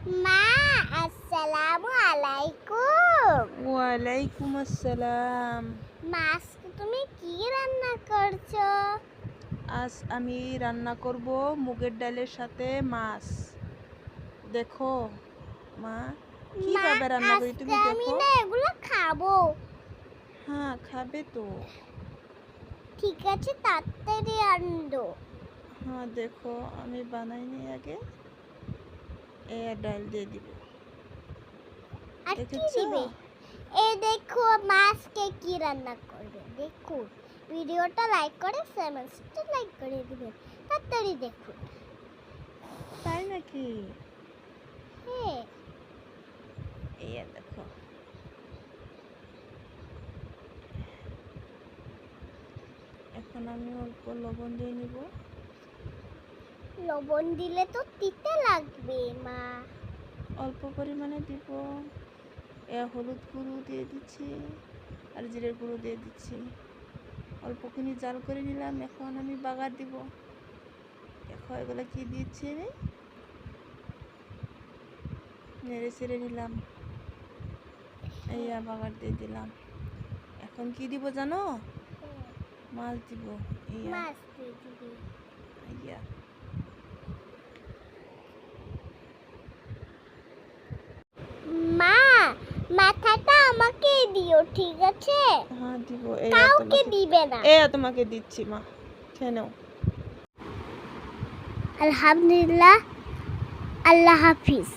মা আসসালামু আলাইকুম। ওয়ালাইকুম আসসালাম। মা আজকে তুমি কি রান্না করছো? আজ আমি রান্না করব মুগের ডালের সাথে মাছ। দেখো মা, মা কিভাবে রান্না করি আজকে তুমি আমি দেখো। না এগুলো খাবো। হ্যাঁ, খাবে তো। ঠিক আছে, তাড়াতাড়ি আনলো। হ্যাঁ, দেখো আমি বানাইনি আগে। ডাল দিয়ে দিব। আর কি দেখেছো? দিবে? এই দেখো মা আজকে কি রান্না করবে। দেখুন, ভিডিওটা লাইক করে চ্যানেলটা লাইক করে দিবেন। তাড়াতাড়ি দেখুন। তাই নাকি? হ্যাঁ, দেখো। এখন আমি অল্প লবণ দিয়ে নিব। লবণ দিলে তো তিতে লাগবে মা। অল্প পরিমাণে দিব। হলুদ গুঁড়ো দিয়ে দিচ্ছি আর জিরের গুঁড়ো দিয়ে দিচ্ছি। অল্পখানি জাল করে নিলাম। এখন আমি বাগার দিব। দেখো এগুলো কি দিচ্ছি আমি, নেড়ে চেড়ে নিলাম। বাগার দিয়ে দিলাম। এখন কি দিব জানো? মাছ দিব। মাছ দিয়ে দিবি। ইয়া মা, মাথাটা আমাকে দিও, ঠিক আছে? হ্যাঁ দিব। কাউকে দিবে না। তোমাকে দিচ্ছি মা, খেয়ে নাও। আলহামদুলিল্লাহ, আল্লাহ হাফিজ।